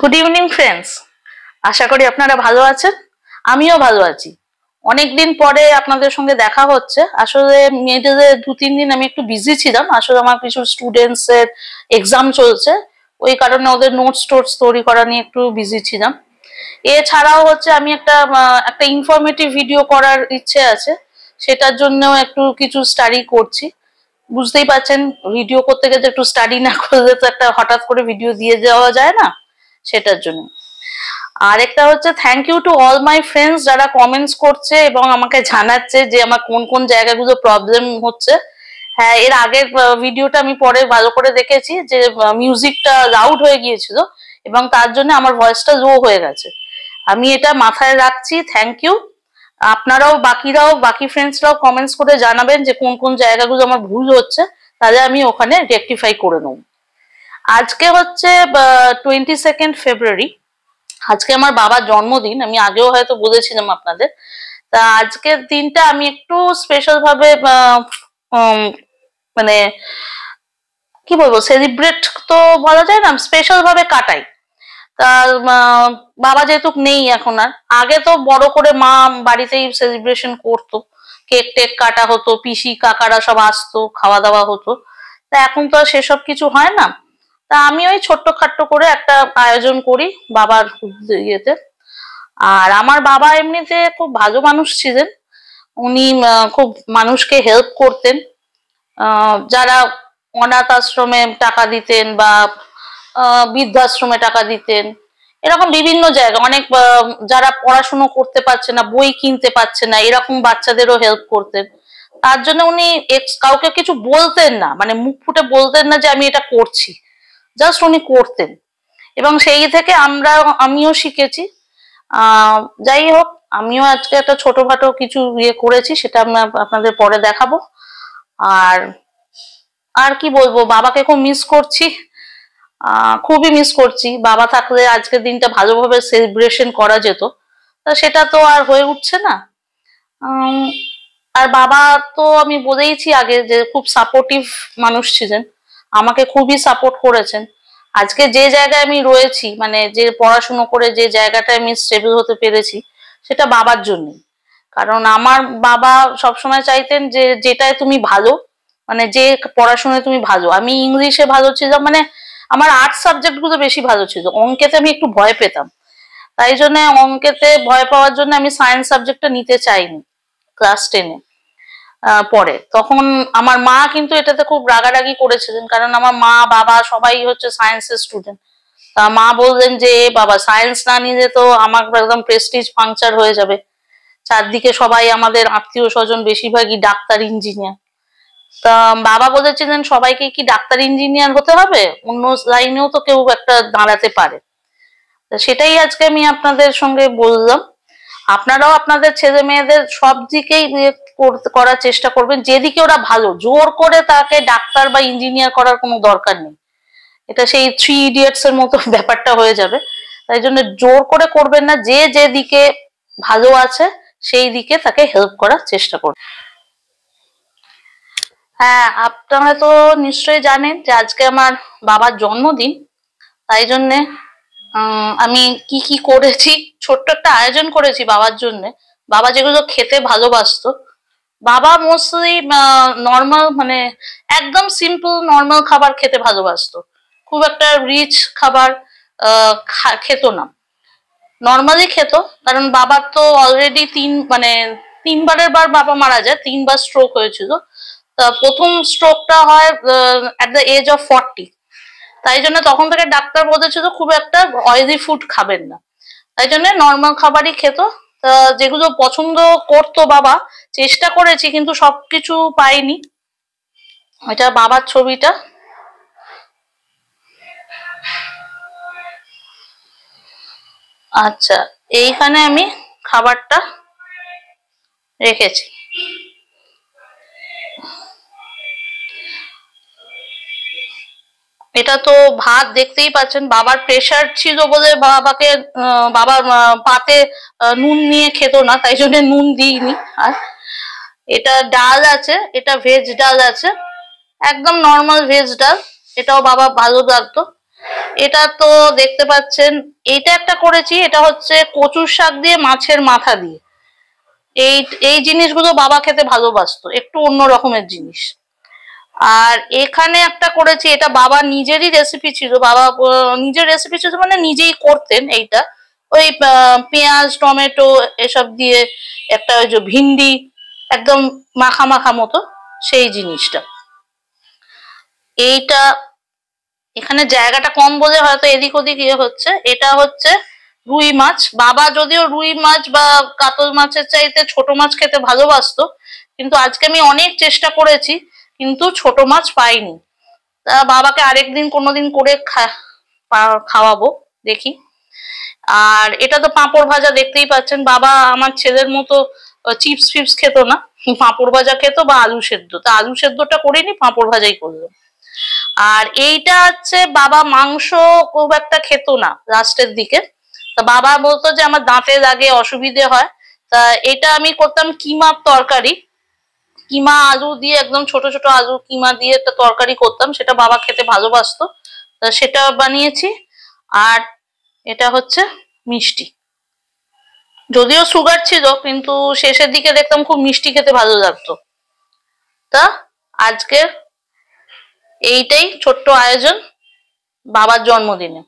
Good evening friends, আশা করি আপনারা ভালো আছেন। আমিও ভালো আছি। অনেকদিন পরে আপনাদের সঙ্গে দেখা হচ্ছে। আসলে মেয়েদের 2-3 দিন আমি একটু বিজি ছিলাম। আসলে আমার কিছু স্টুডেন্টস এর এক্সাম চলছে, ওই কারণে ওদের নোটস টোটস তৈরি করা নিয়ে একটু বিজি ছিলাম। এছাড়াও হচ্ছে আমি একটা ইনফরমেটিভ ভিডিও করার ইচ্ছে আছে, সেটার জন্যও একটু কিছু স্টাডি করছি। বুঝতেই পারছেন, ভিডিও করতে গেলে একটু স্টাডি না করলে তো একটা হঠাৎ করে ভিডিও দিয়ে দেওয়া যায় না, সেটার জন্য। আর একটা হচ্ছে thank you to all my friends যারা কমেন্টস করছে এবং আমাকে জানাচ্ছে যে আমার কোন কোন জায়গাগুলো প্রবলেম হচ্ছে। হ্যাঁ, এর আগের ভিডিওটা আমি পরে ভালো করে দেখেছি যে মিউজিকটা লাউড হয়ে গিয়েছিল এবং তার জন্য আমার ভয়েসটা লো হয়ে গেছে। আমি এটা মাথায় রাখছি, থ্যাংক ইউ। আপনারাও বাকি ফ্রেন্ডসরাও কমেন্টস করে জানাবেন যে কোন কোন জায়গাগুলো আমার ভুল হচ্ছে, তাহলে আমি ওখানে রেকটিফাই করে নেব। আজকে হচ্ছে 22 ফেব্রুয়ারি। আজকে আমার বাবার জন্মদিন, আমি আগেও হয়তো বলেছিলাম আপনাদের। তা আজকের দিনটা আমি একটু স্পেশাল ভাবে মানে কি বলবো, সেলিব্রেট তো বলা যায় না, স্পেশাল ভাবে কাটাই। তা বাবা যেহেতু নেই এখন, আর আগে তো বড় করে মা বাড়িতেই সেলিব্রেশন করতো, কেক টেক কাটা হতো, পিসি কাকারা সব আসতো, খাওয়া দাওয়া হতো। তা এখন তো আর সেসব কিছু হয় না। তা আমি ওই ছোট্ট খাট্ট করে একটা আয়োজন করি বাবার ইয়েতে। আর আমার বাবা এমনিতে খুব ভালো মানুষ ছিলেন। উনি খুব মানুষকে হেল্প করতেন। যারা অনাথ আশ্রমে টাকা দিতেন বা বৃদ্ধাশ্রমে টাকা দিতেন, এরকম বিভিন্ন জায়গা অনেক যারা পড়াশুনো করতে পারছে না, বই কিনতে পারছে না, এরকম বাচ্চাদেরও হেল্প করতেন। তার জন্য উনি কাউকে কিছু বলতেন না, মানে মুখ ফুটে বলতেন না যে আমি এটা করছি, জাস্ট উনি করতেন। এবং সেই থেকে আমিও শিখেছি। যাই হোক, আমিও আজকে একটা ছোটখাটো কিছু ইয়ে করেছি, সেটা আমি আপনাদের পরে দেখাবো। আর আর কি বলবো, বাবাকে খুব মিস করছি, খুবই মিস করছি। বাবা থাকলে আজকের দিনটা ভালোভাবে সেলিব্রেশন করা যেত, তা সেটা তো আর হয়ে উঠছে না। আর বাবা তো আমি বলেইছি আগে যে খুব সাপোর্টিভ মানুষ ছিলেন, আমাকে খুবই সাপোর্ট করেছেন। আজকে যে জায়গায় আমি রয়েছি, মানে যে পড়াশুনো করে যে জায়গাটায় আমি স্টেবল হতে পেরেছি, সেটা বাবার জন্যই। কারণ আমার বাবা সবসময় চাইতেন যে যেটায় তুমি ভালো, মানে যে পড়াশোনায় তুমি ভালো। আমি ইংলিশে ভালো ছিলাম, মানে আমার আর্টস সাবজেক্ট গুলো বেশি ভালো ছিল, অঙ্কেতে আমি একটু ভয় পেতাম। তাই জন্য অঙ্কেতে ভয় পাওয়ার জন্য আমি সায়েন্স সাবজেক্টটা নিতে চাইনি ক্লাস 10-এ। পরে তখন আমার মা কিন্তু এটাতে খুব রাগারাগি করেছিলেন, কারণ আমার মা বাবা সবাই হচ্ছে সায়েন্সের স্টুডেন্ট। তা মা বললেন যে বাবা সায়েন্স না নিলে তো আমার একদম প্রেস্টিজ পাংচার হয়ে যাবে। চারদিকে সবাই আমাদের আত্মীয় স্বজন বেশিরভাগই ডাক্তার ইঞ্জিনিয়ার। তা বাবা বলেছিলেন সবাইকে কি ডাক্তার ইঞ্জিনিয়ার হতে হবে, অন্য লাইনেও তো কেউ একটা দাঁড়াতে পারে। সেটাই আজকে আমি আপনাদের সঙ্গে বললাম। আপনারাও আপনাদের ছেলে মেয়েদের সব দিকেই করার চেষ্টা করবেন, যেদিকে ওরা ভালো। জোর করে তাকে ডাক্তার বা ইঞ্জিনিয়ার করার কোনো দরকার নেই, এটা সেই 3 ইডিয়টস এর মতো ব্যাপারটা হয়ে যাবে। তাই জন্য জোর করে করবেন না, যে যেদিকে ভালো আছে সেই দিকে তাকে হেল্প করার চেষ্টা করবেন। হ্যাঁ, আপনারা তো নিশ্চয়ই জানেন যে আজকে আমার বাবার জন্মদিন। তাই জন্যে আমি কি কি করেছি, ছোট্ট একটা আয়োজন করেছি বাবার জন্য। বাবা যেগুলো খেতে ভালোবাসতো, বাবা মোস্টলি নর্মাল, মানে একদম সিম্পল নর্মাল খাবার খেতে ভালোবাসতো, খুব একটা রিচ খাবার খেত না। নর্মালি খেত, কারণ বাবার তো অলরেডি তিনবারের বার বাবা মারা যায়, 3বার স্ট্রোক হয়েছিল। তা প্রথম স্ট্রোকটা হয় অ্যাট দ্য এজ অফ 40। তাই জন্য তখন থেকে ডাক্তার বলেছিল খুব একটা অয়েলি ফুড খাবেন না, তাই জন্য নর্মাল খাবারই খেত। যেগুলো পছন্দ করতো বাবা, চেষ্টা করেছি কিন্তু সবকিছু পাইনি। এটা বাবার ছবিটা। আচ্ছা, এইখানে আমি খাবারটা রেখেছি। এটা তো ভাত, দেখতেই পাচ্ছেন বাবার প্রেশার ছিল বলে বাবা পাতে নুন নিয়ে খেত না, তাই জন্য নুন দিইনি। আর এটা ডাল আছে, এটা ভেজ ডাল আছে, একদম নর্মাল ভেজ ডাল, এটাও বাবা ভালো লাগতো। এটা তো দেখতে পাচ্ছেন, এইটা একটা করেছি, এটা হচ্ছে কচুর শাক দিয়ে মাছের মাথা দিয়ে। এই এই জিনিসগুলো বাবা খেতে ভালোবাসতো, একটু অন্য রকমের জিনিস। আর এখানে একটা করেছি, এটা বাবা নিজেরই রেসিপি ছিল, বাবা নিজের রেসিপি ছিল মানে নিজেই করতেন এইটা। ওই পেঁয়াজ টমেটো এসব দিয়ে একটা ওই যে ভিন্ডি একদম মাখা মাখা মতো সেই জিনিসটা। এইটা এখানে জায়গাটা কম বলে হয়তো এদিক ওদিক ইয়ে হচ্ছে। এটা হচ্ছে রুই মাছ। বাবা যদিও রুই মাছ বা কাতল মাছের চাইতে ছোট মাছ খেতে ভালোবাসতো, কিন্তু আজকে আমি অনেক চেষ্টা করেছি কিন্তু ছোট মাছ পাইনি। তা বাবাকে আরেকদিন কোনোদিন করে খাওয়াবো, দেখি। আর এটা তো পাঁপড় ভাজা, দেখতেই পাচ্ছেন বাবা আমার ছেলের মতো চিপস ফিপস খেত না, পাঁপড় ভাজা খেত বা আলু সেদ্ধ। তা আলু সেদ্ধটা করিনি, পাঁপড় ভাজাই করলো। আর এইটা হচ্ছে বাবা মাংস খুব একটা খেত না লাস্টের দিকে, তা বাবা বলতো যে আমার দাঁতে লাগে, অসুবিধে হয়। তা এটা আমি করতাম কিমার তরকারি, কিমা আলু দিয়ে একদম ছোট ছোট আলু কিমা দিয়ে একটা তরকারি করতাম, সেটা বাবা খেতে ভালোবাসতো, তা সেটা বানিয়েছি। আর এটা হচ্ছে মিষ্টি, যদিও সুগার ছিল কিন্তু শেষের দিকে দেখতাম খুব মিষ্টি খেতে ভালো লাগতো। তা আজকের এইটাই ছোট্ট আয়োজন বাবার জন্মদিনে।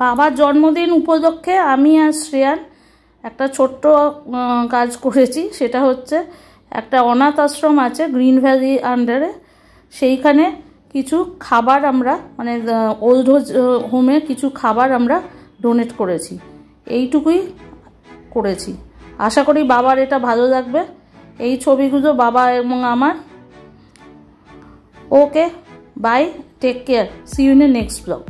বাবার জন্মদিন উপলক্ষে আমি আর শ্রেয়ান একটা ছোট্ট কাজ করেছি, সেটা হচ্ছে একটা অনাথ আশ্রম আছে গ্রিন ভ্যালি আন্ডারে, সেইখানে কিছু খাবার আমরা মানে ওল্ড হোমে কিছু খাবার আমরা ডোনেট করেছি, এইটুকুই করেছি। আশা করি বাবার এটা ভালো লাগবে। এই ছবিগুলো বাবা এবং আমার। Okay, bye, take care, see you in the next blog.